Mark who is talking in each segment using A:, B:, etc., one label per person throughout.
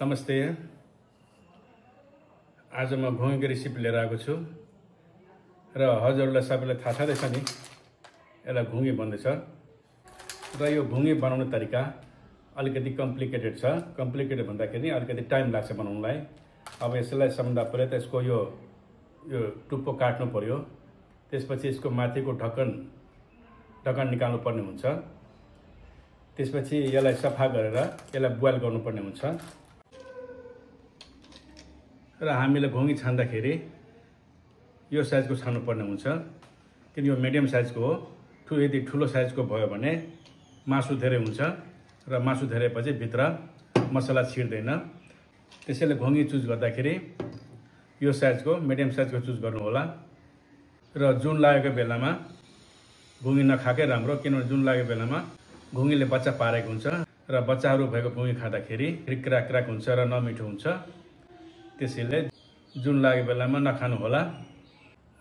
A: नमस्ते। आज म घुँगीको रेसिपी लिएर आएको छु र हजुरहरूलाई सबैलाई थाहा छँदैछ नि यसलाई घुँगी भन्दैछ र यो घुँगी बनाउने तरिका अलिकति कम्प्लिकेटेड छ। कम्प्लिकेटेड भन्दाखेरि अलिकति टाइम लाग्छ बनाउनलाई। अब यसलाई सबभन्दा पहिले त यसको यो टुप्पो काट्नु पर्यो। त्यसपछि यसको माथिको ढक्कन निकाल्नु पर्ने हुन्छ। त्यसपछि यसलाई सफा गरेर यसलाई बोइल गर्नुपर्ने हुन्छ र हामीले घुँगी छान्दाखेरि यो साइजको छान्नुपर्ने हुन्छ। किन यो मिडियम साइजको हो। यदि ठुलो साइजको भयो भने मासु धेरै हुन्छ र मासु धेरैपछि भित्र मसला छिर्दैन। त्यसैले घुँगी चुज गर्दाखेरि यो साइजको मिडियम साइजको चुज गर्नु होला र जुन लागेको बेलामा घुँगी नखाएकै राम्रो। किनभने जुन लागेको बेलामा घुँगीले बच्चा पारेको हुन्छ र बच्चाहरू भएको घुँगी खाँदाखेरि क्राक हुन्छ र नमिठो हुन्छ। त्यसैले जुन लागेको बेलामा नखानु होला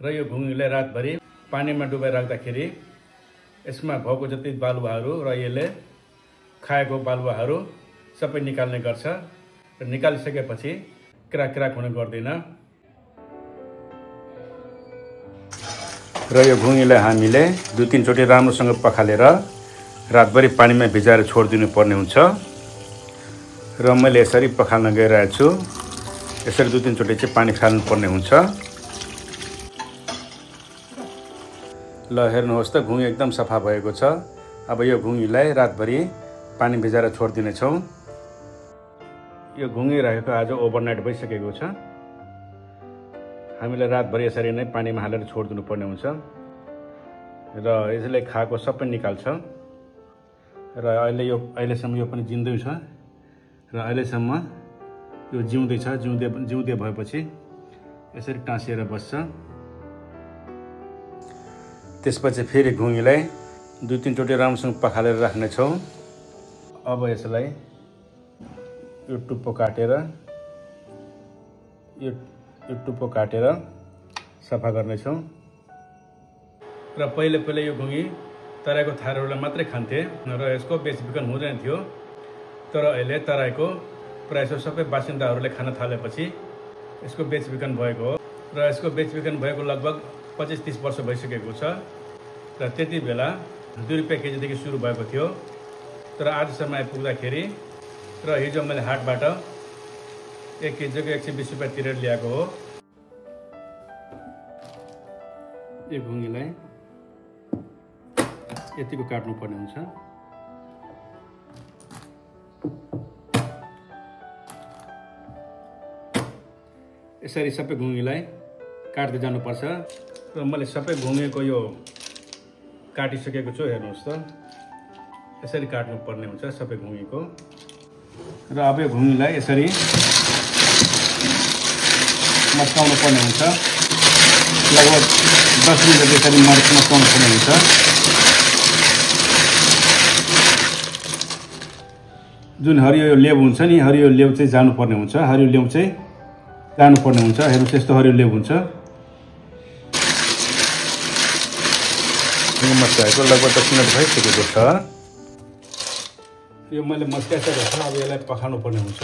A: र यो घुँगीलाई रातभरि पानीमा डुबाइ राख्दाखेरि यसमा भएको जति बालुवाहरू र यसले खाएको बालुवाहरू सबै निकाल्ने गर्छ र निकालिसकेपछि क्राक हुने गर्दैन। र यो घुँगीलाई हामीले 2-3 चोटि राम्रोसँग पखालेर रातभरि पानीमा भिजाएर छोडिदिनु पर्ने हुन्छ र मैले यसरी पखाल्न गइरहेको छु। यसरी 2-3 चोटि चाहिँ पानी खाल्नु पर्ने हुन्छ। ल हेर्नुहोस् त घुँगी एकदम सफा भएको छ। अब यो घुँगीलाई रातभरि पानी भिजाएर छोडिदिनेछौँ। यो घुँगी राखेको आज ओभरनाइट भइसकेको छ। हामीले रातभरि यसरी नै पानीमा हालेर छोडिदिनु पर्ने हुन्छ र यसले खाएको सबै निकाल्छ र अहिलेसम्म यो पनि जिउँदै छ र अहिलेसम्म यो जिउँदै छ। जिउँदै भएपछि यसरी टाँसिएर बस्छ। त्यसपछि फेरि घुँगीलाई 2-3 चोटि राम्रोसँग पखालेर राख्नेछौँ। अब यसलाई यो टुप्पो काटेर सफा गर्नेछौँ र पहिले यो घुँगी तराईको थारूहरूले मात्रै खान्थे र यसको बेचबिखन हुँदैन थियो। तर अहिले तराईको प्रायः सबै बासिन्दाहरूले खान थालेपछि यसको बेचबिखन भएको हो र यसको बेचबिखन भएको लगभग 25-30 वर्ष भइसकेको छ र त्यति बेला 2 रुपियाँ केजीदेखि सुरु भएको थियो। तर आजसम्म आइपुग्दाखेरि र हिजो मैले हाटबाट 1 केजीको 120 रुपियाँ तिरेर ल्याएको हो। यो घुँगीलाई यतिको काट्नुपर्ने हुन्छ। यसरी सबै घुँगीलाई काट्दै जानुपर्छ र मैले सबै घुँगीको यो काटिसकेको छु। हेर्नुहोस् त यसरी काट्नुपर्ने हुन्छ सबै घुँगीको र अब यो घुँगीलाई यसरी मस्काउनु पर्ने हुन्छ। लगभग 10 मिनट यसरी मस्काउनु पर्ने हुन्छ। जुन हरियो लेब हुन्छ नि, हरियो लेब चाहिँ जानुपर्ने हुन्छ। हरियो लेब चाहिँ जानुपर्ने हुन्छ। हेर्नुहोस् यस्तो हरियो लेब हुन्छ। मस्काएको लगभग 10 मिनट भइसकेको छ। यो मैले मस्काइसकेको छ। अब यसलाई पखाल्नु पर्ने हुन्छ।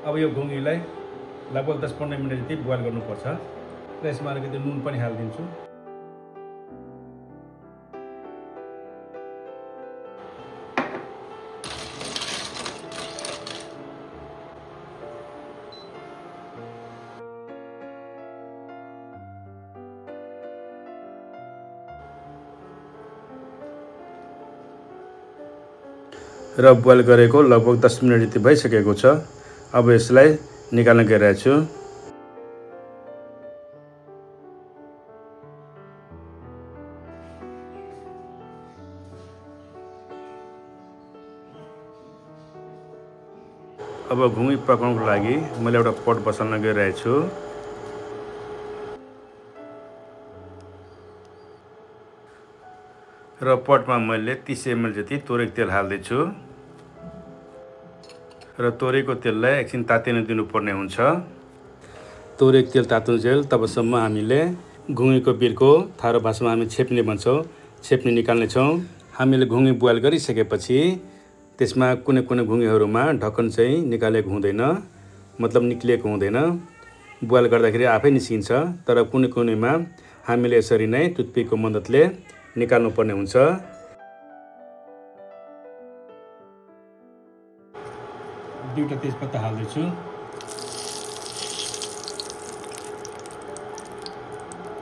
A: अब यो घुँगीलाई लगभग 10-15 मिनट जति बोइल गर्नुपर्छ र यसमा अलिकति नुन पनि हालिदिन्छु। र बोइल गरेको लगभग 10 मिनट जति भइसकेको छ। अब यसलाई निकाल्न गइरहेको छु। अब घुँगी पकाउनको लागि मैले एउटा पट बसाल्न गइरहेको छु। र पटमा मैले 30 ml जति तोरीको तेल हाल्दैछु र तोरीको तेललाई एकछिन तातिन दिनुपर्ने हुन्छ। तोरीको तेल तातुन्जेल तबसम्म हामीले घुँगीको बिर्को थारो भाषामा हामी छेप्ने भन्छौँ, छेप्ने निकाल्नेछौँ। हामीले घुँगी बोइल गरिसकेपछि त्यसमा कुनै कुनै घुँगीहरूमा ढक्कन चाहिँ निकालेको हुँदैन, मतलब निक्लिएको हुँदैन। बोइल गर्दाखेरि आफै निस्किन्छ, तर कुनै कुनैमा हामीले यसरी नै टुथपिकको मद्दतले निकाल्नुपर्ने हुन्छ। दुईवटा तेजपत्ता हाल्दैछु।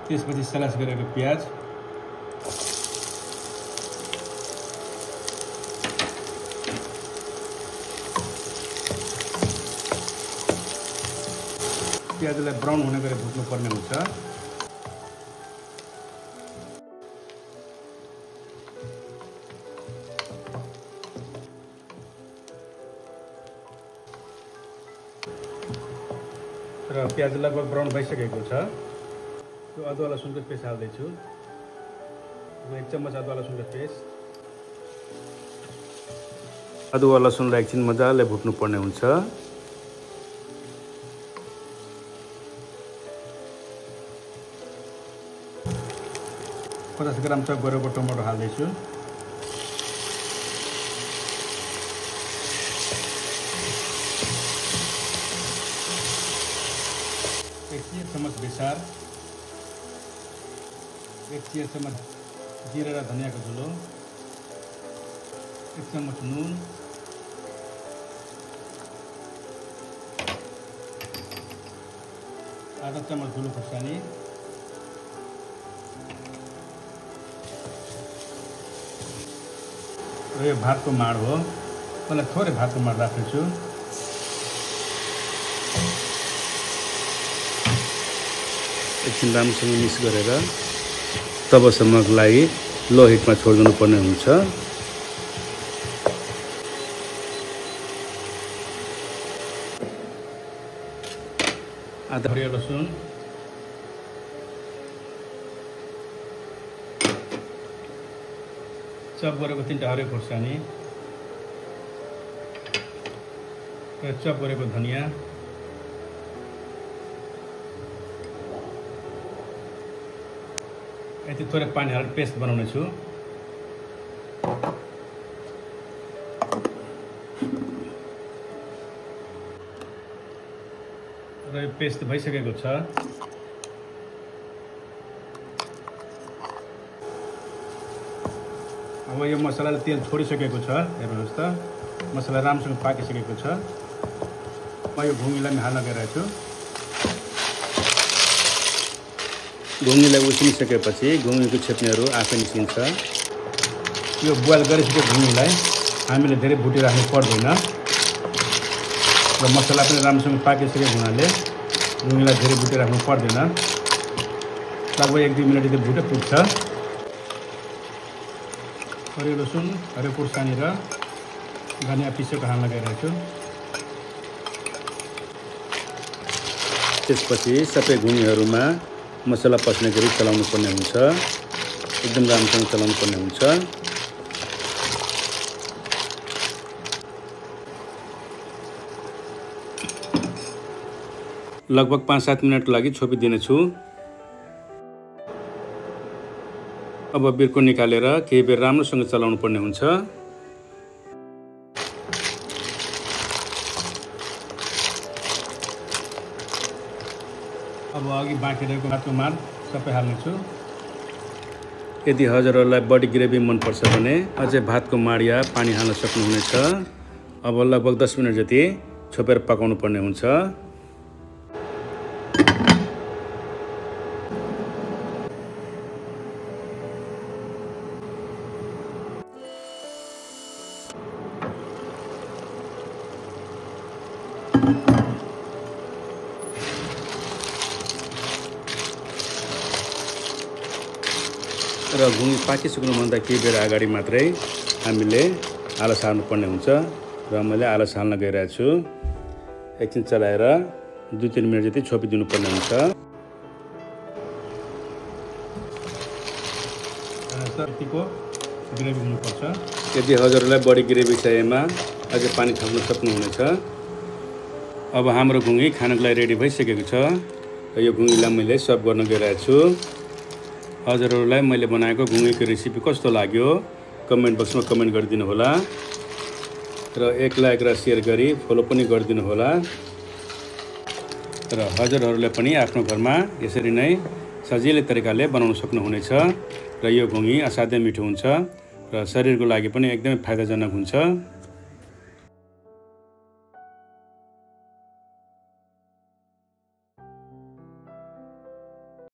A: त्यसपछि स्लाइस गरेको प्याज, प्याजलाई ब्राउन हुने गरी भुट्नुपर्ने हुन्छ। र प्याज लगभग ब्राउन भइसकेको छ। यो अदुवा लसुनको पेस्ट हाल्दैछु। 1 चम्मच अदुवा लसुनको पेस्ट। अदुवा लसुनलाई एकछिन मजाले भुट्नुपर्ने हुन्छ। 50 ग्राम चप गरेको टमाटर हाल्दैछु। एक चम्मच बेसार, 1 चिया चम्मच जिरा र धनियाको धुलो, 1 चम्मच नुन, आधा चम्मच धुलो खुर्सानी, र यो भातको माड हो। मलाई थोरै भातको माड राख्दैछु। एकछिन राम्रोसँग मिक्स गरेर तबसम्मको लागि लो हिटमा छोडिदिनु पर्ने हुन्छ। आधा हरियो लसुन, चप गरेको 3टा हरियो खुर्सानी र चप गरेको धनिया, यति थोरै पानी हालेर पेस्ट बनाउने छु। र यो पेस्ट भइसकेको छ। अब यो मसलाले तेल छोडिसकेको छ। हेर्नुहोस् त, मसला राम्रोसँग पाकिसकेको छ। म यो घुँगीलाई हाल्न गइरहेको छु। घुँगीलाई उसिनिसकेपछि घुँगीको छेप्नेहरू आफै निस्किन्छ। यो बोइल गरिसकेको घुँगीलाई हामीले धेरै भुटिराख्नु पर्दैन र मसला पनि राम्रोसँग पाकिसकेको हुनाले घुँगीलाई धेरै भुटिराख्नु पर्दैन। लगभग 1-2 मिनट यदि भुटे पुग्छ। हरियो लसुन, हरियो खुर्सानी र धनिया पिसेको हाल्न गइरहेको छु। त्यसपछि सबै घुँगीहरूमा मसला पस्ने गरी चलाउनु पर्ने हुन्छ। एकदम राम्रोसँग चलाउनु पर्ने हुन्छ। लगभग 5-7 मिनटको लागि छोपिदिनेछु। अब बिर्को निकालेर केही बेर राम्रोसँग चलाउनु पर्ने हुन्छ। अब अघि बाँकी रहेको भातको माड सबै हाल्नेछु। यदि हजुरहरूलाई बढी ग्रेभी मनपर्छ भने अझै भातको माड या पानी हाल्न सक्नुहुनेछ। अब लगभग 10 मिनट जति छोपेर पकाउनु पर्ने हुन्छ। र घुँगी पाकिसक्नुभन्दा केही बेर अगाडि मात्रै हामीले आलस हाल्नुपर्ने हुन्छ र मैले आलस हाल्न गइरहेको छु। एकछिन चलाएर 2-3 मिनट जति छोपिदिनु पर्ने हुन्छ। यतिको ग्रेभी हुनुपर्छ। यदि हजुरहरूलाई बढी ग्रेभी चाहिएमा अझै पानी थप्न सक्नुहुनेछ। अब हाम्रो घुङ्गी खानको लागि रेडी भइसकेको छ र यो घुङ्गीलाई मैले सर्भ गर्न गइरहेको छु। हजुरहरूलाई मैले बनाएको घुङ्गीको रेसिपी कस्तो लाग्यो कमेन्ट बक्समा कमेन्ट गरिदिनु होला र एक लाइक र सेयर गरी फलो पनि गरिदिनु होला र हजुरहरूले पनि आफ्नो घरमा यसरी नै सजिलै तरिकाले बनाउन सक्नुहुनेछ र यो घुङ्गी असाध्यै मिठो हुन्छ र शरीरको लागि पनि एकदमै फाइदाजनक हुन्छ।